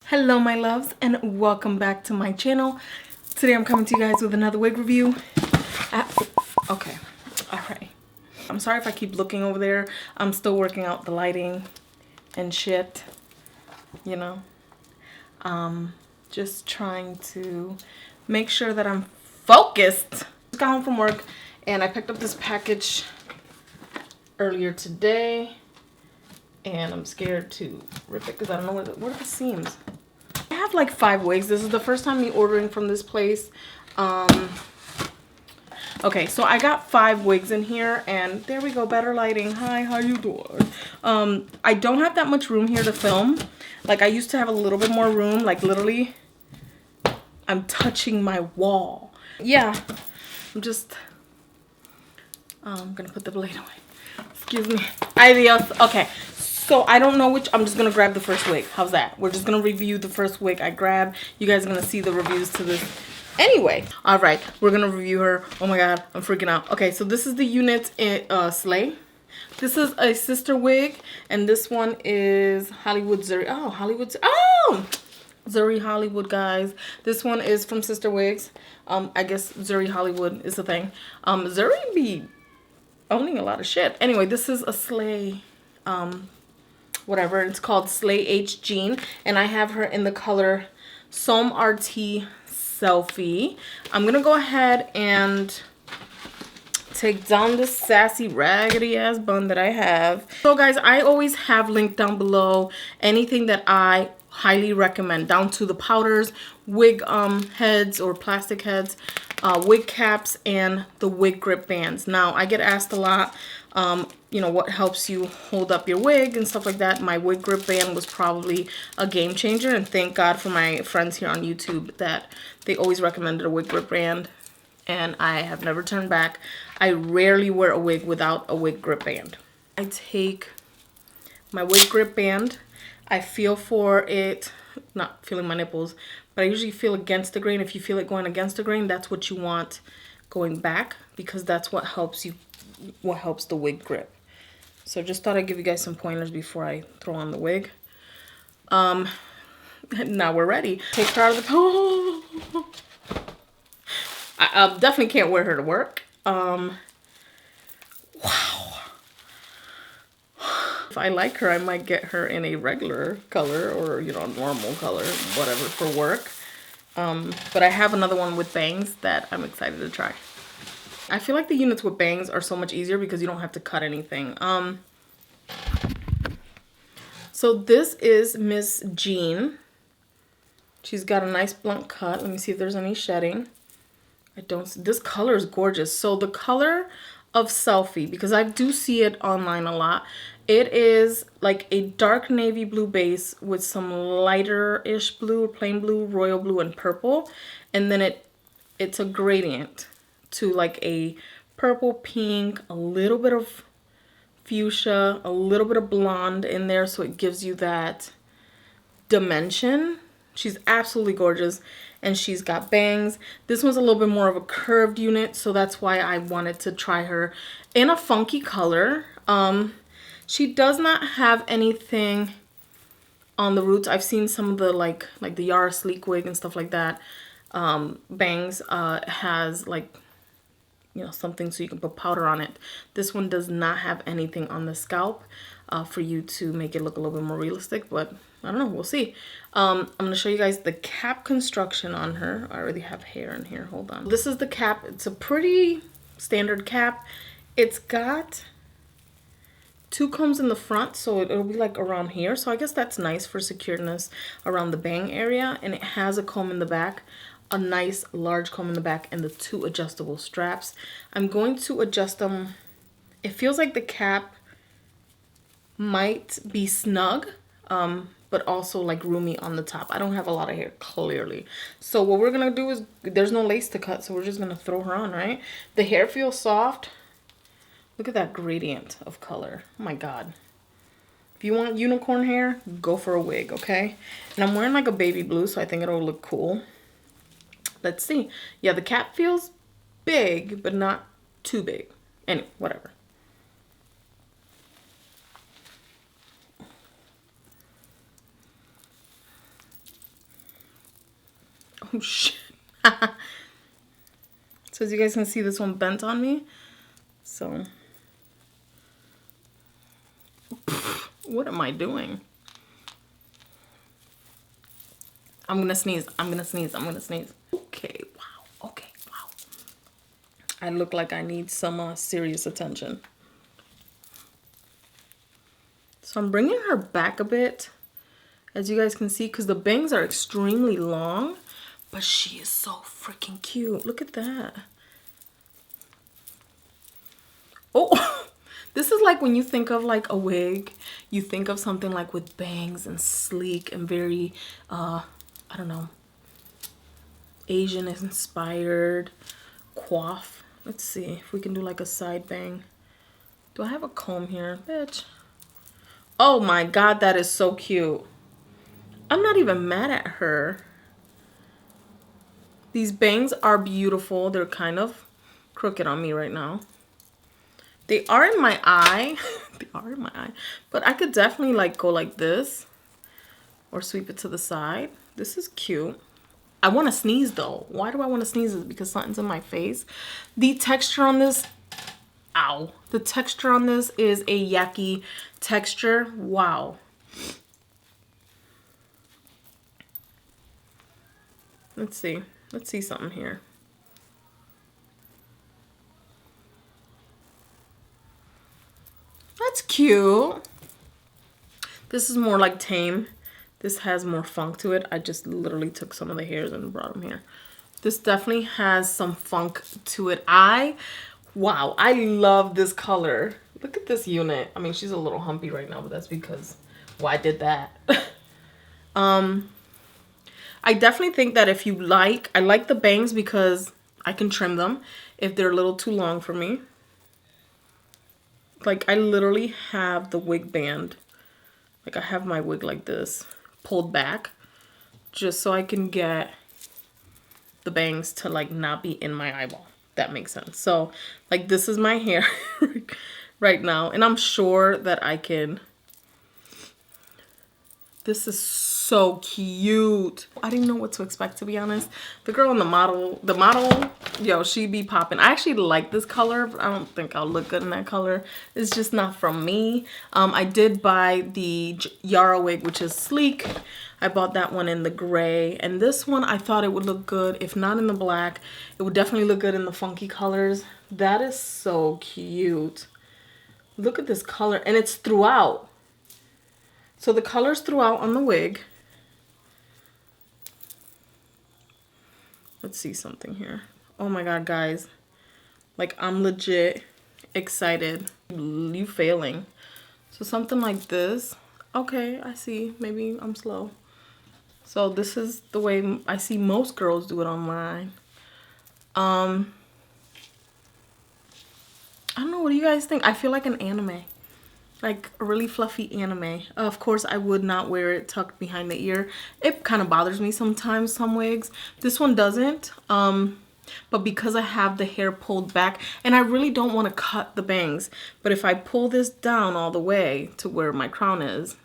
Hello my loves and welcome back to my channel. Today I'm coming to you guys with another wig review. Okay, all right. I'm sorry if I keep looking over there. I'm still working out the lighting and shit, you know. Just trying to make sure that I'm focused. Just got home from work and I picked up this package earlier today and I'm scared to rip it because I don't know what are the seams. I have like 5 wigs. This is the first time me ordering from this place. Okay, so I got 5 wigs in here and there we go, better lighting. Hi, how you doing? I don't have that much room here to film. Like I used to have a little bit more room, like literally I'm touching my wall. Yeah, I'm just I'm gonna put the blade away. Excuse me. Adios. Okay. So I don't know which, I'm just going to grab the first wig. How's that? We're just going to review the first wig I grabbed. You guys are going to see the reviews to this. Anyway, all right, we're going to review her. Oh my God, I'm freaking out. Okay, so this is the unit Slay. This is a sister wig, and this one is Hollywood Zury. Oh, Hollywood. Oh, Zury Hollywood, guys. This one is from Sister Wigs. I guess Zury Hollywood is the thing. Zury be owning a lot of shit. Anyway, this is a Slay. Whatever, it's called Slay H Jean, and I have her in the color Som RT Selfie. I'm gonna go ahead and take down this sassy raggedy ass bun that I have. So guys, I always have linked down below anything that I highly recommend, down to the powders, wig heads or plastic heads, wig caps, and the wig grip bands. Now I get asked a lot, you know, what helps you hold up your wig and stuff like that. My wig grip band was probably a game changer, and thank God for my friends here on YouTube that they always recommended a wig grip band, and I have never turned back. I rarely wear a wig without a wig grip band. I take my wig grip band, I feel for it, not feeling my nipples, but I usually feel against the grain. If you feel it going against the grain, that's what you want going back, because that's what helps you, what helps the wig grip. So just thought I'd give you guys some pointers before I throw on the wig. Now we're ready. Take her out of the, oh, I definitely can't wear her to work. Wow. If I like her, I might get her in a regular color or, you know, normal color, whatever, for work. But I have another one with bangs that I'm excited to try. I feel like the units with bangs are so much easier because you don't have to cut anything. So this is Miss Jean. She's got a nice blunt cut. Let me see if there's any shedding. I don't see. This color is gorgeous. So the color of Selfie, because I do see it online a lot, it is like a dark navy blue base with some lighter-ish blue, or plain blue, royal blue, and purple. And then it's a gradient to like a purple, pink, a little bit of fuchsia, a little bit of blonde in there, so it gives you that dimension. She's absolutely gorgeous, and she's got bangs. This one's a little bit more of a curved unit, so that's why I wanted to try her in a funky color. She does not have anything on the roots. I've seen some of the like the Yara Sleek wig and stuff like that. Bangs has like, you know, something so you can put powder on it. This one does not have anything on the scalp for you to make it look a little bit more realistic, but I don't know, we'll see. I'm gonna show you guys the cap construction on her. I already have hair in here, hold on. This is the cap. It's a pretty standard cap. It's got 2 combs in the front, so it'll be like around here. So I guess that's nice for secureness around the bang area. And it has a comb in the back, a nice large comb in the back, and the 2 adjustable straps. I'm going to adjust them. It feels like the cap might be snug, but also like roomy on the top. I don't have a lot of hair, clearly. So what we're gonna do is, there's no lace to cut, so we're just gonna throw her on, right? The hair feels soft. Look at that gradient of color. Oh my God. If you want unicorn hair, go for a wig, okay? And I'm wearing like a baby blue, so I think it'll look cool. Let's see. Yeah, the cap feels big, but not too big. Anyway, whatever. Oh shit. So as you guys can see, this one bent on me. So what am I doing? I'm gonna sneeze. I'm gonna sneeze. I'm gonna sneeze. Okay, wow. Okay, wow. I look like I need some serious attention. So I'm bringing her back a bit, as you guys can see, because the bangs are extremely long, but she is so freaking cute. Look at that. Oh, this is like when you think of like a wig, you think of something like with bangs and sleek and very, I don't know, Asian inspired coif. Let's see if we can do like a side bang. Do I have a comb here? Bitch. Oh my God, that is so cute. I'm not even mad at her. These bangs are beautiful. They're kind of crooked on me right now. They are in my eye. They are in my eye. But I could definitely like go like this or sweep it to the side. This is cute. I want to sneeze though. Why do I want to sneeze? Is because something's in my face. The texture on this, ow. The texture on this is a yucky texture. Wow. Let's see. Let's see something here. That's cute. This is more like tame. This has more funk to it. I just literally took some of the hairs and brought them here. This definitely has some funk to it. Wow, I love this color. Look at this unit. I mean, she's a little humpy right now, but that's because, well, I did that. I definitely think that if you like, I like the bangs because I can trim them if they're a little too long for me. Like, I literally have the wig band. Like, I have my wig like this, pulled back, just so I can get the bangs to, like, not be in my eyeball. That makes sense. So, like, this is my hair right now. And I'm sure that I can... This is so cute. I didn't know what to expect, to be honest. The girl in the model, yo, she be popping. I actually like this color, but I don't think I'll look good in that color. It's just not from me. I did buy the Yara wig, which is sleek. I bought that one in the gray. And this one, I thought it would look good. If not in the black, it would definitely look good in the funky colors. That is so cute. Look at this color. And it's throughout. So the color's throughout on the wig. Let's see something here. Oh my God, guys. Like, I'm legit excited. You failing. So something like this. Okay, I see. Maybe I'm slow. So this is the way I see most girls do it online. I don't know. What do you guys think? I feel like an anime. Like a really fluffy anime. Of course, I would not wear it tucked behind the ear. It kind of bothers me sometimes, some wigs. This one doesn't. But because I have the hair pulled back, and I really don't want to cut the bangs, but if I pull this down all the way to where my crown is,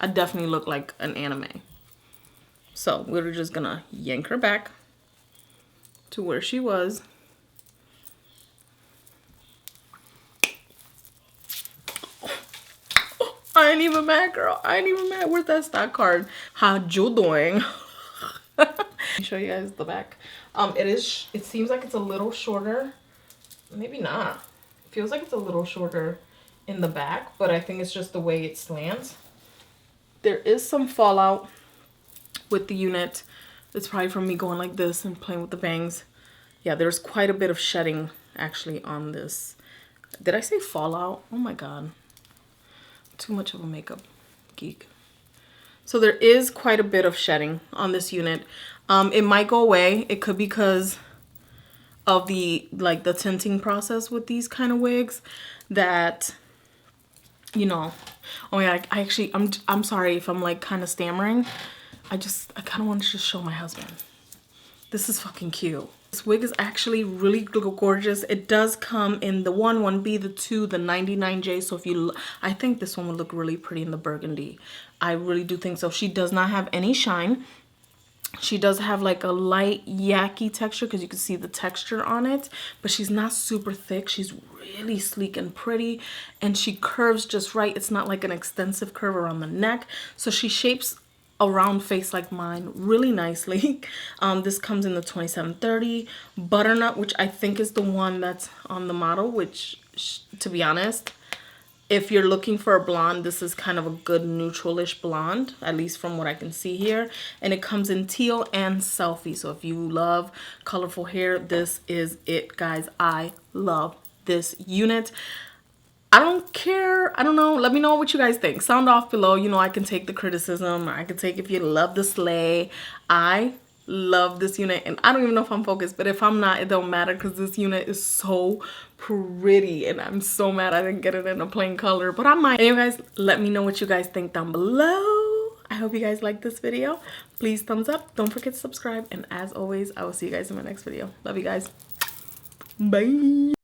I definitely look like an anime. So we're just gonna yank her back to where she was. I ain't even mad, girl. I ain't even mad. Where's that stock card? How you doing? Let me show you guys the back. It seems like it's a little shorter. Maybe not. It feels like it's a little shorter in the back, but I think it's just the way it slants. There is some fallout with the unit. It's probably from me going like this and playing with the bangs. Yeah, there's quite a bit of shedding actually on this. Did I say fallout? Oh my God. Too much of a makeup geek. So there is quite a bit of shedding on this unit. It might go away. It could be because of the tinting process with these kind of wigs that, you know. Oh yeah, I'm sorry if I'm like kind of stammering. I kind of want to just show my husband. This is fucking cute. This wig is actually really gorgeous. It does come in the 1B, the 2, the 99J. So I think this one would look really pretty in the burgundy. I really do think so. She does not have any shine. She does have like a light yaki texture because you can see the texture on it, but she's not super thick. She's really sleek and pretty, and she curves just right. It's not like an extensive curve around the neck, so she shapes a round face like mine really nicely. This comes in the 2730 butternut, which I think is the one that's on the model, which to be honest, if you're looking for a blonde, this is kind of a good neutralish blonde, at least from what I can see here. And it comes in teal and selfie. So if you love colorful hair, this is it, guys. I love this unit. I don't care. I don't know. Let me know what you guys think. Sound off below. You know, I can take the criticism. I can take if you love the slay. I love this unit, and I don't even know if I'm focused, but if I'm not, it don't matter because this unit is so pretty, and I'm so mad I didn't get it in a plain color, but I might. And you guys, let me know what you guys think down below. I hope you guys like this video. Please thumbs up. Don't forget to subscribe, and as always, I will see you guys in my next video. Love you guys. Bye.